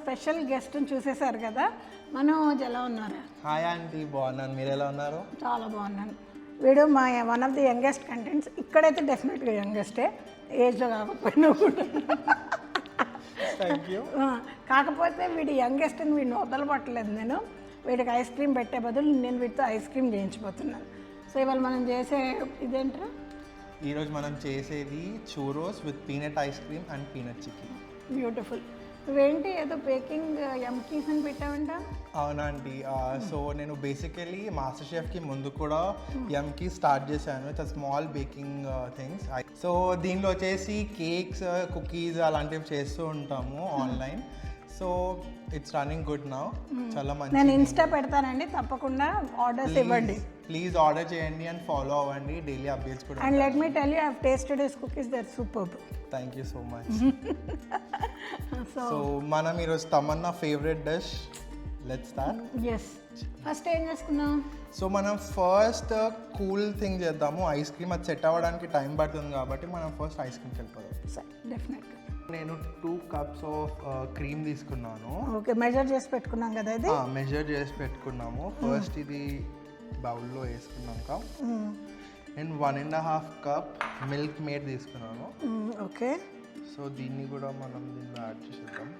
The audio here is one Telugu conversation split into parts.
స్పెషల్ గెస్ట్ని చూసేశారు కదా, మనోజ్ ఎలా ఉన్నారు? హాయ్ ఆంటీ, బాగున్నాను. మీరు ఎలా ఉన్నారు? చాలా బాగున్నాను. వీడు మా one of the youngest contents. ఇక్కడైతే డెఫినెట్గా యంగెస్టే, ఏజ్లో కాకపోయినా కూడా. Thank you. కాకపోతే వీడి యంగెస్ట్ అని వీడిని వదలపట్టలేదు నేను. వీడికి ఐస్ క్రీమ్ పెట్టే బదులు నేను వీటితో ఐస్ క్రీమ్ చేయించిపోతున్నాను. సో ఇవాళ మనం చేసే ఇదేంట్రా? ఈరోజు మనం చేసేది churros with peanut ice cream and peanut chikki. Beautiful. నువ్వేంటి ఏదో బేకింగ్ ఎంకీస్ అని పెట్టావంట? అవునా ఆంటీ. సో నేను బేసికలీ మాస్టర్ షెఫ్కి ముందు కూడా ఎంకి స్టార్ట్ చేశాను. It's small baking things. So దీనిలో వచ్చేసి కేక్స్, కుకీస్ అలాంటివి చేస్తూ ఉంటాము online. So it's running good now. చాలా మంచి. నేను ఇన్స్టా పెడతానండి, తప్పకుండా ఆర్డర్స్ ఇవ్వండి. ప్లీజ్ ఆర్డర్ చేయండి అండ్ ఫాలో అవ్వండి. డైలీ అప్డేట్స్ కూడా. And let me tell you, I have tasted his cookies, they are superb. Thank you so much. So మనం ఈరోజు Tamannaah favourite dish, let's start. Yes, first ఏం చేసుకున్నాం? సో మనం ఫస్ట్ కూల్ థింగ్ చేద్దాము. ఐస్ క్రీమ్ అది సెట్ అవ్వడానికి టైం పడుతుంది కాబట్టి మనం ఫస్ట్ ఐస్ క్రీమ్కి వెళ్ళిపోదాం. డెఫినెట్గా. నేను 2 cups ఆఫ్ క్రీమ్ తీసుకున్నాను. ఓకే, మెజర్ చేసి పెట్టుకున్నాం కదా ఇది? మెజర్ చేసి పెట్టుకున్నాము. ఫస్ట్ ఇది బౌల్లో వేసుకున్నాక నేను 1.5 cup మిల్క్ మేడ్ తీసుకున్నాను. ఓకే. సో దీన్ని కూడా మనం దీనిలో యాడ్ చేసేద్దాం.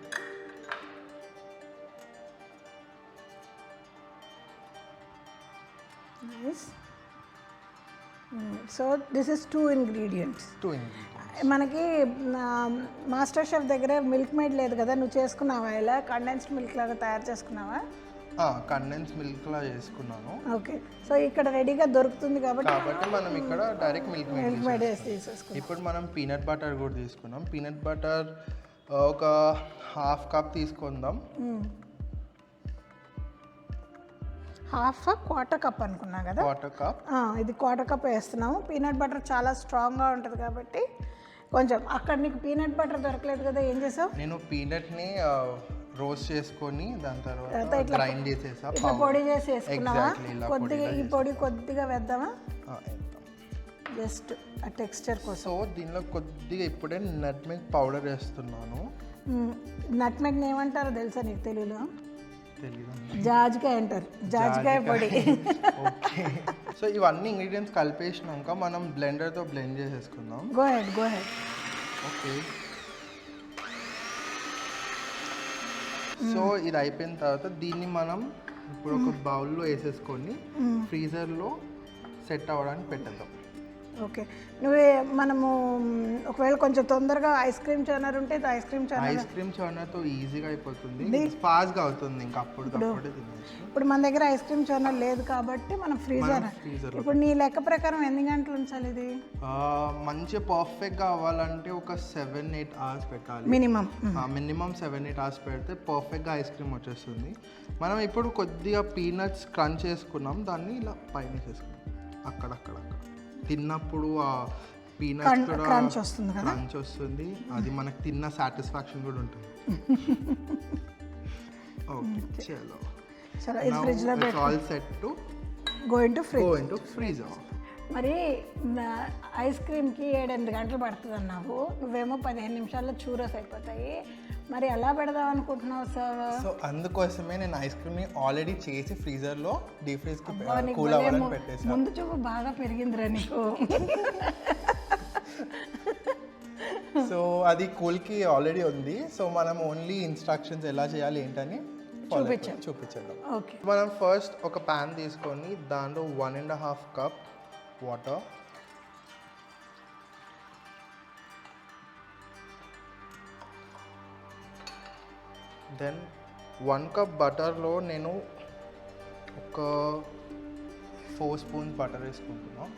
Nice. So this is 2 ingredients. మనకి మాస్టర్ షెఫ్ దగ్గర మిల్క్ మేడ్ లేదు కదా, నువ్వు చేసుకున్నావా? ఇలా కండెన్స్డ్ మిల్క్ లాగా తయారు చేసుకున్నావా? కండెన్స్ మిల్క్ లా చేసుకున్నాను. ఓకే. సో ఇక్కడ రెడీగా దొరుకుతుంది కాబట్టి మనం ఇక్కడ డైరెక్ట్ మిల్క్ మేడ్ తీసేసుకున్నాం. ఇప్పుడు మనం పీనట్ బటర్ కూడా తీసుకున్నాం. పీనట్ బటర్ ఒక 1/2 cup తీసుకుందాం. 1/4 cup అనుకున్నా కదా? 1/4 cup. ఇది 1/4 cup వేస్తున్నాము. పీనట్ బటర్ చాలా స్ట్రాంగ్గా ఉంటుంది కాబట్టి కొంచెం. అక్కడ నీకు పీనట్ బటర్ దొరకలేదు కదా, ఏం చేసావు? నేను పీనట్ని రోస్ట్ చేసుకొని దాని తర్వాత గ్రైండ్ చేసేసా. ఇట్లా పొడి చేసి వేసుకున్నావా? కొద్దిగా ఈ పొడి కొద్దిగా వేద్దామా? జస్ట్ ఆ టెక్స్చర్ కోసం. సో దీనిలో కొద్దిగా ఇప్పుడే నట్మెగ్ పౌడర్ వేస్తున్నాను. నట్మెగ్ని ఏమంటారో తెలుసా నీకు తెలుగులో? తెలీదు. జాజికాయ అంటారు, జాజికాయ పొడి. ఓకే. సో ఇవన్నీ ఇంగ్రీడియంట్స్ కలిపేసినాక మనం బ్లెండర్తో బ్లెండ్ చేసేసుకుందాం. Go head. ఓకే. సో ఇది అయిపోయిన తర్వాత దీన్ని మనం ఇప్పుడు ఒక బౌల్లో వేసేసుకొని ఫ్రీజర్లో సెట్ అవ్వడానికి పెట్టేద్దాం. ఓకే. మనము ఒకవేళ కొంచెం తొందరగా ఐస్ క్రీమ్ చర్నర్ ఉంటే ఐస్ క్రీమ్ చర్నర్తో ఈజీగా అయిపోతుంది, ఫాస్ట్గా అవుతుంది. ఇంకా అప్పుడే తినచ్చు. ఇప్పుడు మన దగ్గర ఐస్ క్రీమ్ చర్నర్ లేదు కాబట్టి మనం ఫ్రీజర్. ఇప్పుడు నీ లెక్క ప్రకారం ఎన్ని గంటలు ఉంచాలి ఇది? మంచిగా పర్ఫెక్ట్గా అవ్వాలంటే ఒక 7-8 hours పెట్టాలి మినిమం 7-8 hours పెడితే పర్ఫెక్ట్గా ఐస్ క్రీమ్ వచ్చేస్తుంది. మనం ఇప్పుడు కొద్దిగా పీనట్స్ క్రంచ్ చేసుకున్నాం, దాన్ని ఇలా పైన వేసేసుకున్నాం. అక్కడక్కడ తిన్నప్పుడు ఆ పీనట్స్ కూడా క్రంచ్ వస్తుంది. అది మనకు తిన్న సాటిస్ఫాక్షన్ కూడా ఉంటుంది. ఓకే, చలో. It's all set to go into freezer. మరి ఐస్ క్రీమ్కి 7-8 గంటలు పడుతుంది అన్నావు, నువ్వేమో 15 నిమిషాల్లో చూరోస్ అయిపోతాయి. మరి ఎలా పెడదాం అనుకుంటున్నావు సార్? సో అందుకోసమే నేను ఐస్ క్రీమ్ని ఆల్రెడీ చేసి ఫ్రీజర్లో డీప్ ఫ్రీజ్కి కూల్ అవ్వాలని పెట్టేసాను. ముందు చూపు బాగా పెరిగిందిరా నీకు. సో అది కూల్కి ఆల్రెడీ ఉంది. సో మనం ఓన్లీ ఇన్స్ట్రక్షన్స్ ఎలా చేయాలి ఏంటని చూపించేద్దాం. ఓకే. మనం ఫస్ట్ ఒక ప్యాన్ తీసుకొని దాంట్లో 1.5 cup వాటర్, దెన్ 1 cup బటర్లో నేను ఒక 4 spoons బటర్ వేసుకుంటున్నాను.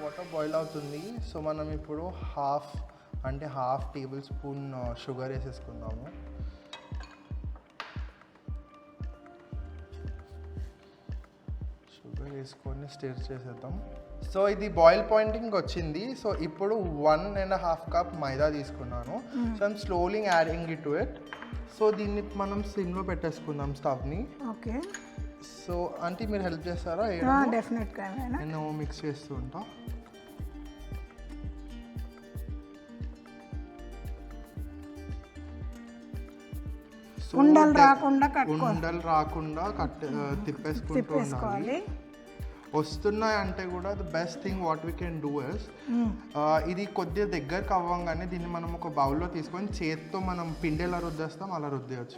వాటర్ బాయిల్ అవుతుంది. సో మనం ఇప్పుడు హాఫ్ tablespoon షుగర్ వేసేసుకుందాము. షుగర్ వేసుకొని స్టిర్ చేసేద్దాం. సో ఇది బాయిల్ పాయింటింగ్ వచ్చింది. సో ఇప్పుడు 1.5 cup మైదా తీసుకున్నాను. So I'm slowly adding it to it. So దీన్ని మనం సిమ్లో పెట్టేసుకుందాం స్టవ్ని. ఓకే. సో ఆంటీ మీరు హెల్ప్ చేస్తారా? డెఫినెట్గా నేను మిక్స్ చేస్తూ ఉంటా. ఉండలు రాకుండా కట్టుకోవాలి. ఉండలు రాకుండా తిప్పేసుకుంటూ ఉండాలి. వస్తున్నాయి అంటే కూడా the best thing what we can do is, ఇది కొద్దిగా దగ్గరకు అవ్వగానే దీన్ని మనం ఒక బౌల్లో తీసుకొని చేత్తో మనం పిండి ఎలా రుద్దేస్తాం అలా రుద్దేయచ్చు.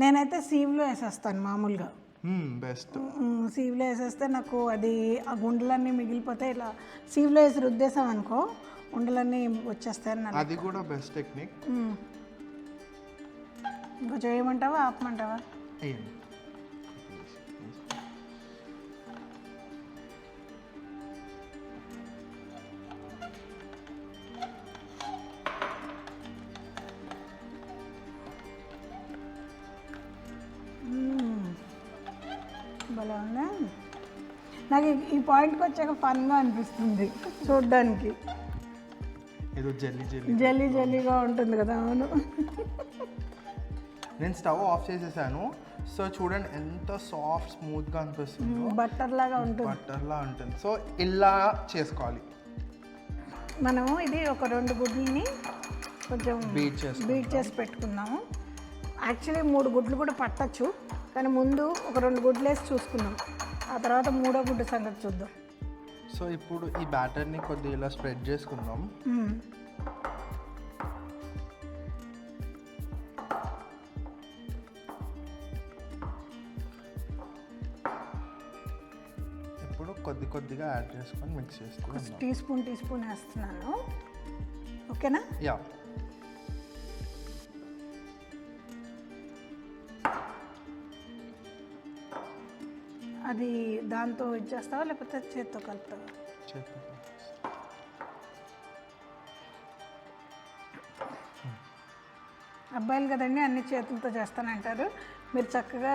నేనైతే సీవ్లో వేసేస్తాను మామూలుగా. బెస్ట్. సీవ్లో వేసేస్తే నాకు అది ఆ గుండెలన్నీ మిగిలిపోతే ఇలా సీవ్లో వేసి రుద్దేసాం అనుకో ఉండలన్నీ వచ్చేస్తాయి. అది కూడా బెస్ట్ టెక్నిక్. ఇంకొంచెం వేయమంటావా ఆపమంటావా? భలే ఉందా. నాకు ఈ పాయింట్కి వచ్చాక ఫన్గా అనిపిస్తుంది చూడ్డానికి. ఏదో జల్లీగా ఉంటుంది కదా. అవును. నేను స్టవ్ ఆఫ్ చేసేసాను. సో చూడండి ఎంత సాఫ్ట్ స్మూత్గా అనిపిస్తుంది. బట్టర్ లాగా ఉంటుంది. సో ఇలా చేసుకోవాలి. మనము ఇది ఒక 2 గుడ్లని కొంచెం బీట్ చేసి పెట్టుకున్నాము. యాక్చువల్లీ 3 గుడ్లు కూడా పట్టచ్చు, కానీ ముందు ఒక 2 గుడ్లు వేసి చూసుకున్నాం. ఆ తర్వాత 3వ గుడ్డు సంగతి చూద్దాం. సో ఇప్పుడు ఈ బ్యాటర్ని కొద్దిగా ఇలా స్ప్రెడ్ చేసుకుందాం. ఇప్పుడు కొద్దిగా యాడ్ చేసుకొని మిక్స్ చేసుకుందాం. టీ స్పూన్ వేస్తున్నాను. ఓకేనా? యా. అది దాంతో ఇచ్చేస్తావా లేకపోతే చేత్తో కలుపుతావా? అబ్బాయిలు కదండి అన్ని చేతులతో చేస్తానంటారు. మీరు చక్కగా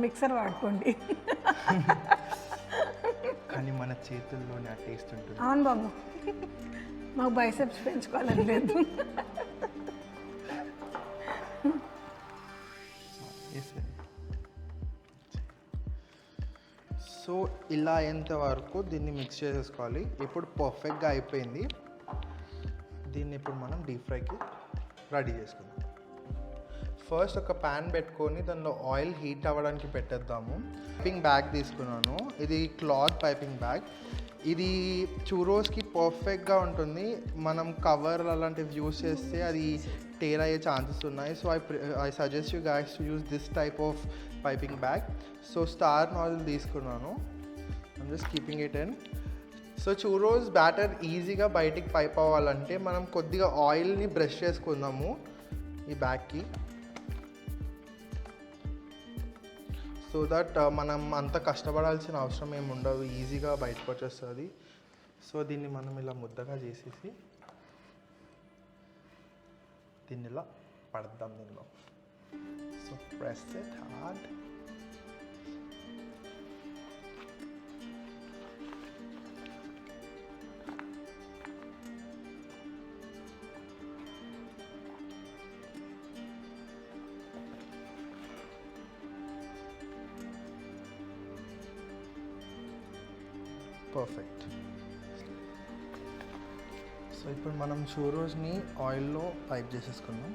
మిక్సర్ వాడుకోండి. కానీ మన చేతుల్లోనే ఆ టేస్ట్ ఉంటుంది. అవును బాబు, మాకు బైసెప్స్ పెంచుకోవాలని లేదు. సో ఇలా అయ్యేంత వరకు దీన్ని మిక్స్ చేసేసుకోవాలి. ఇప్పుడు పర్ఫెక్ట్గా అయిపోయింది. దీన్ని ఇప్పుడు మనం డీప్ ఫ్రైకి రెడీ చేసుకుందాం. ఫస్ట్ ఒక ప్యాన్ పెట్టుకొని దానిలో ఆయిల్ హీట్ అవ్వడానికి పెట్టేద్దాము. పైపింగ్ బ్యాగ్ తీసుకున్నాను. ఇది క్లాత్ పైపింగ్ బ్యాగ్. ఇది చూరోస్కి పర్ఫెక్ట్గా ఉంటుంది. మనం కవర్ అలాంటివి యూస్ చేస్తే అది టేర్ అయ్యే ఛాన్సెస్ ఉన్నాయి. So I suggest you guys to use this type of piping bag. So star nozzle తీసుకున్నాను. I'm just keeping it in. So churros batter ఈజీగా బయటికి పైప్ అవ్వాలంటే మనం కొద్దిగా ఆయిల్ని బ్రష్ చేసుకుందాము ఈ బ్యాగ్కి. సో దట్ మనం అంత కష్టపడాల్సిన అవసరం ఏమి ఉండదు, ఈజీగా బయటకు వచ్చేస్తుంది. సో దీన్ని మనం ఇలా ముద్దగా చేసేసి దీన్ని ఇలా పడద్దాం దీనిలో. So press it hard. Perfect. So ఇప్పుడు మనం చూరోస్ని ఆయిల్లో పైప్ చేసేసుకుందాం.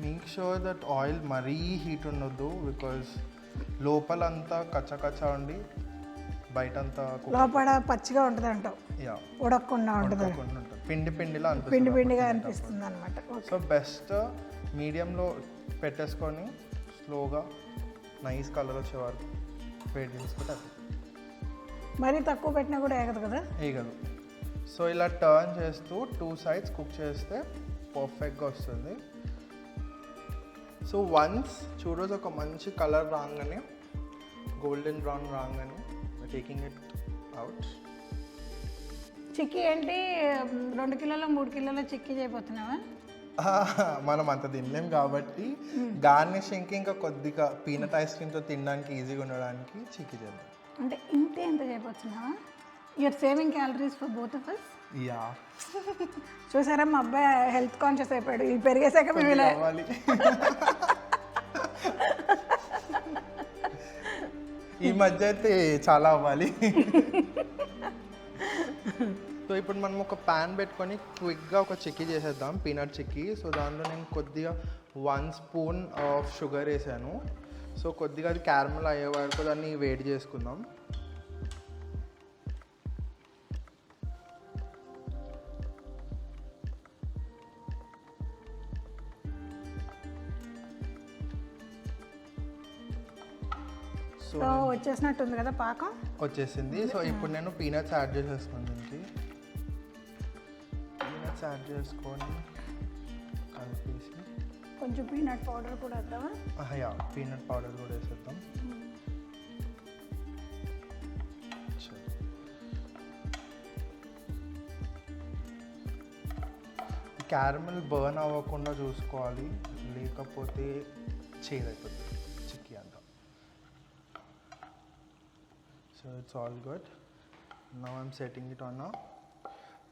మేక్ షూర్ దట్ ఆయిల్ మరీ హీట్ ఉండొద్దు, బికాజ్ లోపలంతా కచ్చా ఉండి బయటంతా లోపల పచ్చిగా ఉంటుంది అంటావు. ఉడకకుండా ఉంటుంది, పిండిగా అనిపిస్తుంది అనమాట. సో బెస్ట్ మీడియంలో పెట్టేసుకొని స్లోగా నైస్ కలర్ వచ్చే వరకు వెయిట్ చేసుకుంటే అది మరీ తక్కువ పెట్టినా కూడా ఏగదు కదా. ఏగదు. సో ఇలా టర్న్ చేస్తూ 2 sides కుక్ చేస్తే పర్ఫెక్ట్గా వస్తుంది. సో వన్స్ చూరోస్ ఒక మంచి కలర్ రాగానే, గోల్డెన్ బ్రౌన్ రాగానే టేకింగ్ ఇట్ అవుట్. చిక్కీ ఏంటి 2 కిలోలు 3 కిలోల చిక్కీ చేయబోతున్నావా? మనం అంత తినలేం కాబట్టి గార్నిషింగ్కి ఇంకా కొద్దిగా పీనట్ ఐస్ క్రీమ్తో తినడానికి ఈజీగా ఉండడానికి చిక్కీ చేద్దాం. అంటే ఎంత చేయబోతున్నావా? You're saving calories for both of us. Yeah చూసారా మా అబ్బాయి హెల్త్ కాన్షియస్ అయిపోయాడు. ఇది పెరిగేసాక మేము ఇలా అవ్వాలి. ఈ మధ్య అయితే చాలా అవ్వాలి. సో ఇప్పుడు మనం ఒక ప్యాన్ పెట్టుకొని క్విక్గా ఒక చిక్కీ చేసేద్దాం, పీనట్ చిక్కీ. సో దానిలో నేను కొద్దిగా 1 స్పూన్ ఆఫ్ షుగర్ వేసాను. సో కొద్దిగా అది క్యారమల్ అయ్యే వరకు దాన్ని వేడి చేసుకుందాం. సో వచ్చేసినట్టుంది కదా పాకం. వచ్చేసింది. సో ఇప్పుడు నేను పీనట్స్ యాడ్ చేసేస్తాను. దీనికి పీనట్స్ యాడ్ చేసుకొని కలిపేసి కొంచెం పీనట్ పౌడర్ కూడా వేద్దామా? యా పీనట్ పౌడర్ కూడా వేసేద్దాం. క్యారమల్ బర్న్ అవ్వకుండా చూసుకోవాలి, లేకపోతే చేదైపోతుంది చిక్కీ అంతా. So it's all good. Now I'm setting it on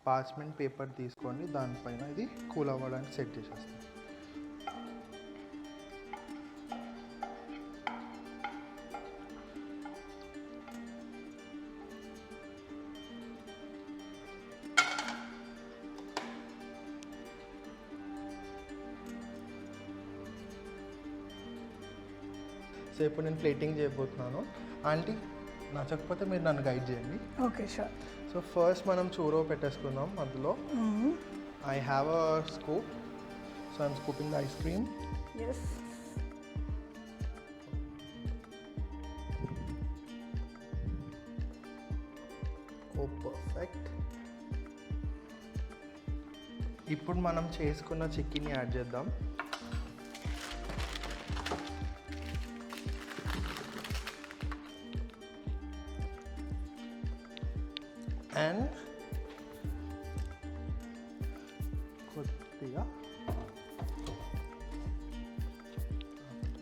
parchment paper తీసుకొని దానిపైన ఇది కూల్ అవ్వడానికి సెట్ చేసేస్తాను. సో ఇప్పుడు నేను ప్లేటింగ్ చేయబోతున్నాను. ఆంటీ నచ్చకపోతే మీరు నన్ను గైడ్ చేయండి. Okay sure. సో ఫస్ట్ మనం చూరో పెట్టేసుకుందాం. అందులో I have a scoop. So I'm scooping the ice cream. Yes. Oh perfect. ఇప్పుడు మనం చేసుకున్న చిక్కీని యాడ్ చేద్దాం. అండ్ కొద్దిగా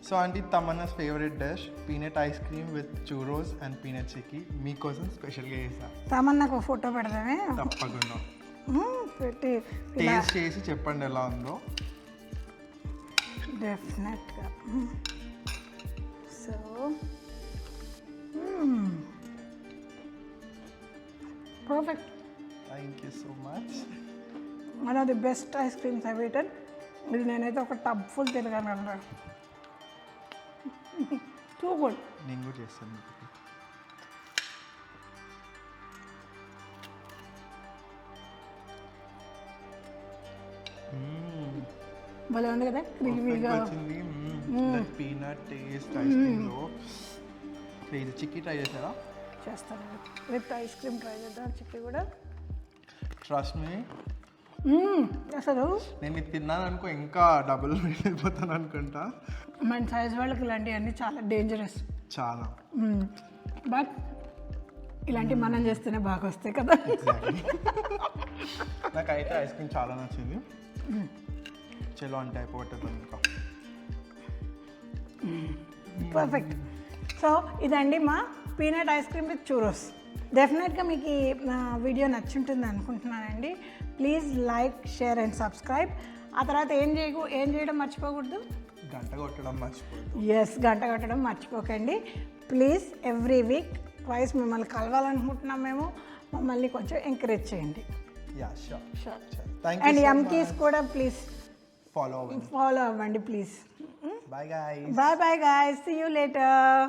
సో అండి Tamanna's favourite dish peanut ice cream with churros and peanut chikki మీకోసం స్పెషల్గా చేశాను. తమన్నాకు ఫోటో పెడదామే. తప్పకుండా పెట్టి టేస్ట్ చేసి చెప్పండి ఎలా ఉందో. డెఫినెట్గా. So perfect. Thank you so much. One of the best ice creams I've eaten. ఇది నేనైతే ఒక టబ్ ఫుల్ తిరగలను. Too good. నేను కూడా చేస్తాను. భలే ఉంది కదా, క్రీమీగా వచ్చింది. పీనట్ టేస్ట్ ఐస్ క్రీమ్లో. ఇది చిక్కీ ట్రై చేశారా? చేస్తాను. విత్ ఐస్ క్రీమ్ ట్రై చేద్దాం. చిక్కీ కూడా ట్రస్ట్ మీ. అసలు నేను ఇది తిన్నాను అనుకో ఇంకా డబుల్ వెళ్ళిపోతాను అనుకుంటా. మన సైజ్ వాళ్ళకి ఇలాంటివన్నీ చాలా డేంజరస్. చాలా. బట్ ఇలాంటివి మనం చేస్తేనే బాగా వస్తాయి కదా. నాకైతే ఐస్ క్రీమ్ చాలా నచ్చింది. చలో అంటే అయిపోతుంది ఇంకా. పర్ఫెక్ట్. సో ఇదండి మా పీనట్ ఐస్ క్రీమ్ విత్ చూరోస్. డెఫినెట్గా మీకు ఈ వీడియో నచ్చుంటుంది అనుకుంటున్నానండి. Please like, share and subscribe. ఆ తర్వాత ఏం చేయడం మర్చిపోకూడదు, గంట కొట్టడం మర్చిపోకూడదు. ఎస్, గంట కొట్టడం మర్చిపోకండి. ప్లీజ్ ఎవ్రీ వీక్ ట్వైస్ మిమ్మల్ని కలవాలనుకుంటున్నాం మేము. మమ్మల్ని కొంచెం ఎంకరేజ్ చేయండి. Yeah sure. అండ్ ఎంకీస్ కూడా ప్లీజ్ ఫాలో అవ్వండి please. Bye guys. Bye guys. See you later.